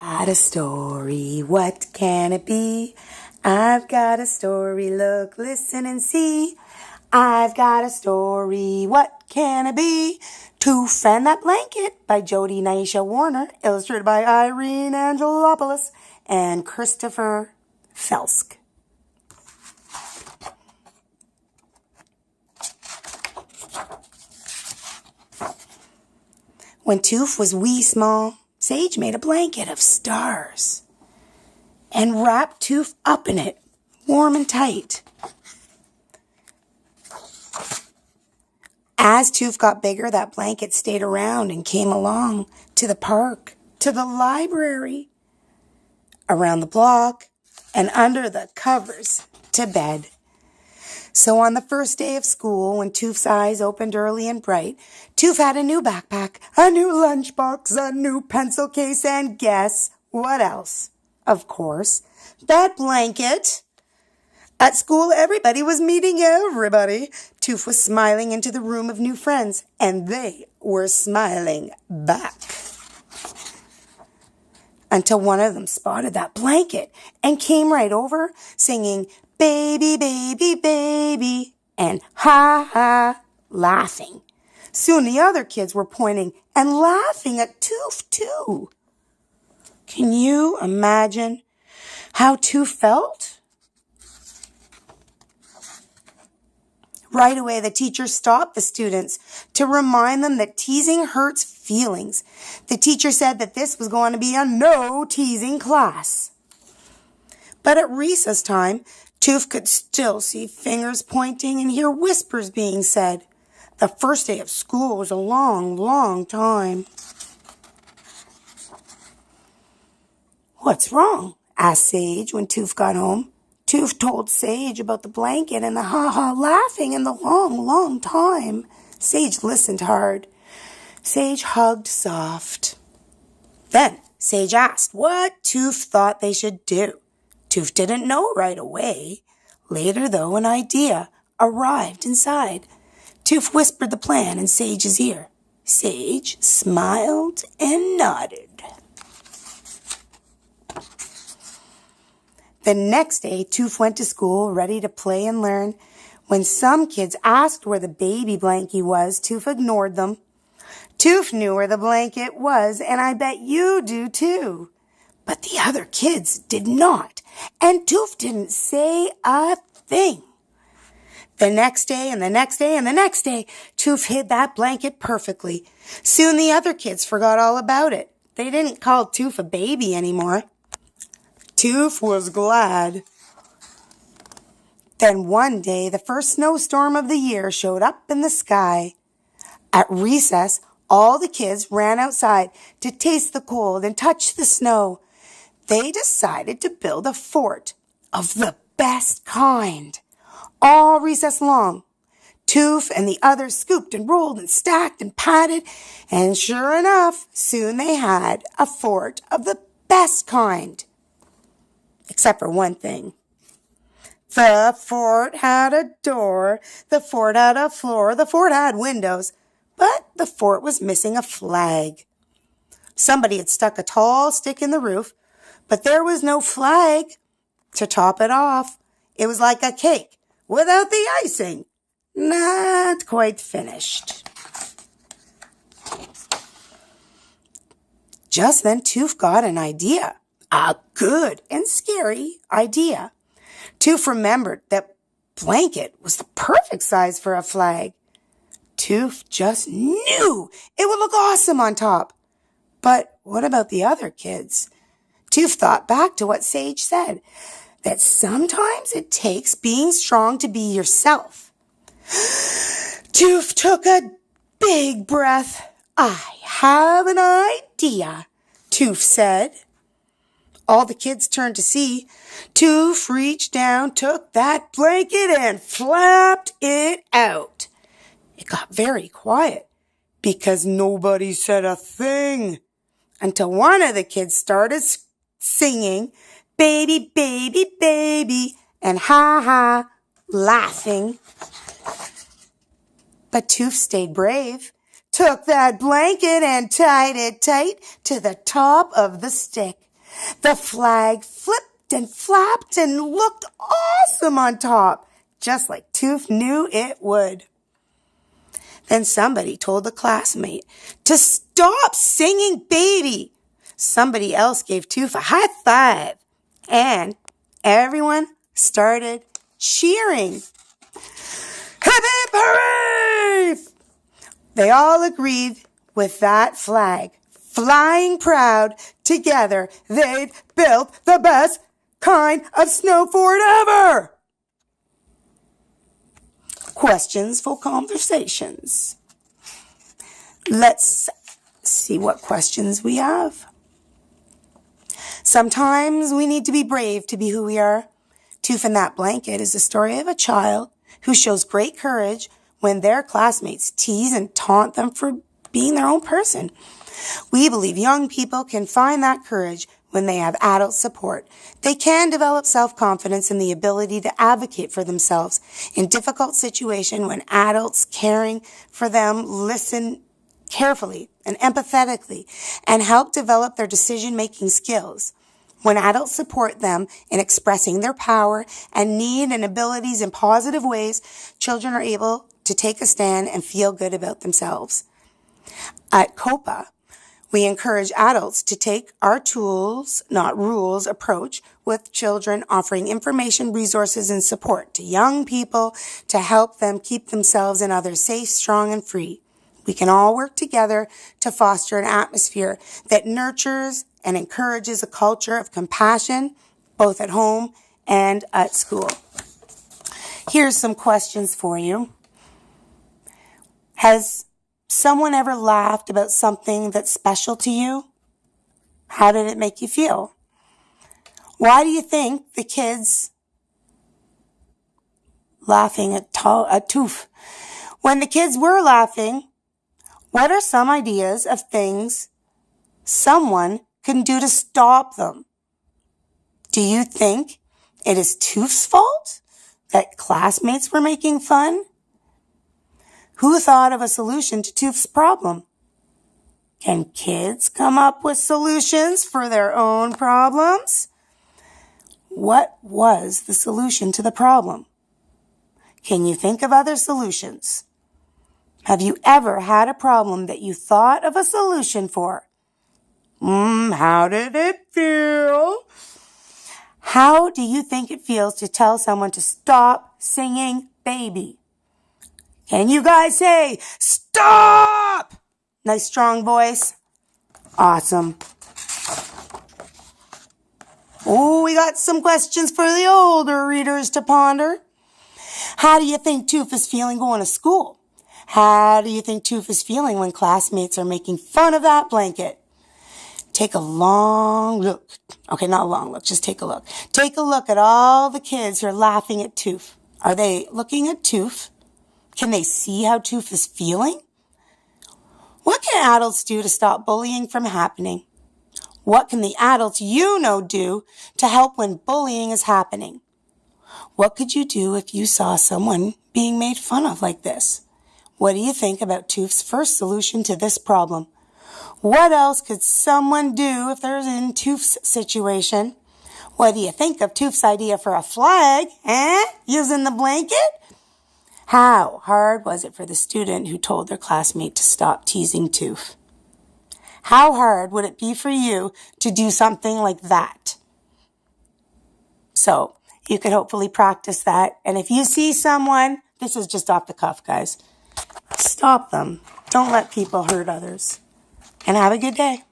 Got a story, what can it be? I've got a story, look, listen and see. I've got a story, what can it be? Toof and That Blanket by Jody Naisha Warner, illustrated by Irene Angelopoulos and Christopher Felsk. When Toof was wee small, Sage made a blanket of stars and wrapped Toof up in it, warm and tight. As Toof got bigger, that blanket stayed around and came along to the park, to the library, around the block, and under the covers to bed. So on the first day of school, when Toof's eyes opened early and bright, Toof had a new backpack, a new lunchbox, a new pencil case, and guess what else? Of course, that blanket. At school, everybody was meeting everybody. Toof was smiling into the room of new friends, and they were smiling back. Until one of them spotted that blanket and came right over, singing, "Baby, baby, baby," and ha ha, laughing. Soon the other kids were pointing and laughing at Toof too. Can you imagine how Toof felt? Right away, the teacher stopped the students to remind them that teasing hurts feelings. The teacher said that this was going to be a no teasing class. But at recess time, Toof could still see fingers pointing and hear whispers being said. The first day of school was a long, long time. "What's wrong?" asked Sage when Toof got home. Toof told Sage about the blanket and the ha-ha laughing and the long, long time. Sage listened hard. Sage hugged soft. Then Sage asked what Toof thought they should do. Toof didn't know right away. Later, though, an idea arrived inside. Toof whispered the plan in Sage's ear. Sage smiled and nodded. The next day, Toof went to school, ready to play and learn. When some kids asked where the baby blankie was, Toof ignored them. Toof knew where the blanket was, and I bet you do too. But the other kids did not, and Toof didn't say a thing. The next day, and the next day, and the next day, Toof hid that blanket perfectly. Soon the other kids forgot all about it. They didn't call Toof a baby anymore. Toof was glad. Then one day, the first snowstorm of the year showed up in the sky. At recess, all the kids ran outside to taste the cold and touch the snow. They decided to build a fort of the best kind. All recess long, Toof and the others scooped and rolled and stacked and patted, and sure enough, soon they had a fort of the best kind. Except for one thing. The fort had a door, the fort had a floor, the fort had windows, but the fort was missing a flag. Somebody had stuck a tall stick in the roof, but there was no flag to top it off. It was like a cake without the icing. Not quite finished. Just then Toof got an idea. A good and scary idea. Toof remembered that blanket was the perfect size for a flag. Toof just knew it would look awesome on top. But what about the other kids? Toof thought back to what Sage said, that sometimes it takes being strong to be yourself. Toof took a big breath. "I have an idea," Toof said. All the kids turned to see. Toof reached down, took that blanket, and flapped it out. It got very quiet because nobody said a thing until one of the kids started singing, "Baby, baby, baby," and ha-ha, laughing. But Toof stayed brave, took that blanket and tied it tight to the top of the stick. The flag flipped and flapped and looked awesome on top, just like Toof knew it would. Then somebody told the classmate to stop singing baby. Somebody else gave Toof a high five, and everyone started cheering. Hip hip hooray! They all agreed with that flag. Flying proud, together, they'd built the best kind of snow fort ever. Questions for conversations. Let's see what questions we have. Sometimes we need to be brave to be who we are. Toof in that blanket is the story of a child who shows great courage when their classmates tease and taunt them for being their own person. We believe young people can find that courage when they have adult support. They can develop self-confidence and the ability to advocate for themselves in difficult situations when adults caring for them listen carefully and empathetically and help develop their decision-making skills. When adults support them in expressing their power and need and abilities in positive ways, children are able to take a stand and feel good about themselves. At COPA, we encourage adults to take our tools, not rules, approach with children, offering information, resources, and support to young people to help them keep themselves and others safe, strong, and free. We can all work together to foster an atmosphere that nurtures and encourages a culture of compassion, both at home and at school. Here's some questions for you. Has someone ever laughed about something that's special to you? How did it make you feel? Why do you think the kids laughing at Toof? When the kids were laughing, what are some ideas of things someone can do to stop them? Do you think it is Toof's fault that classmates were making fun? Who thought of a solution to Toof's problem? Can kids come up with solutions for their own problems? What was the solution to the problem? Can you think of other solutions? Have you ever had a problem that you thought of a solution for? How did it feel? How do you think it feels to tell someone to stop singing baby? Can you guys say, stop? Nice strong voice. Awesome. Oh, we got some questions for the older readers to ponder. How do you think Toof is feeling going to school? How do you think Toof is feeling when classmates are making fun of that blanket? Take a long look. Okay, not a long look, just take a look. Take a look at all the kids who are laughing at Toof. Are they looking at Toof? Can they see how Toof is feeling? What can adults do to stop bullying from happening? What can the adults you know do to help when bullying is happening? What could you do if you saw someone being made fun of like this? What do you think about Toof's first solution to this problem? What else could someone do if they're in Toof's situation? What do you think of Toof's idea for a flag, using the blanket? How hard was it for the student who told their classmate to stop teasing Toof? How hard would it be for you to do something like that? So you could hopefully practice that. And if you see someone, this is just off the cuff, guys, stop them. Don't let people hurt others. And have a good day.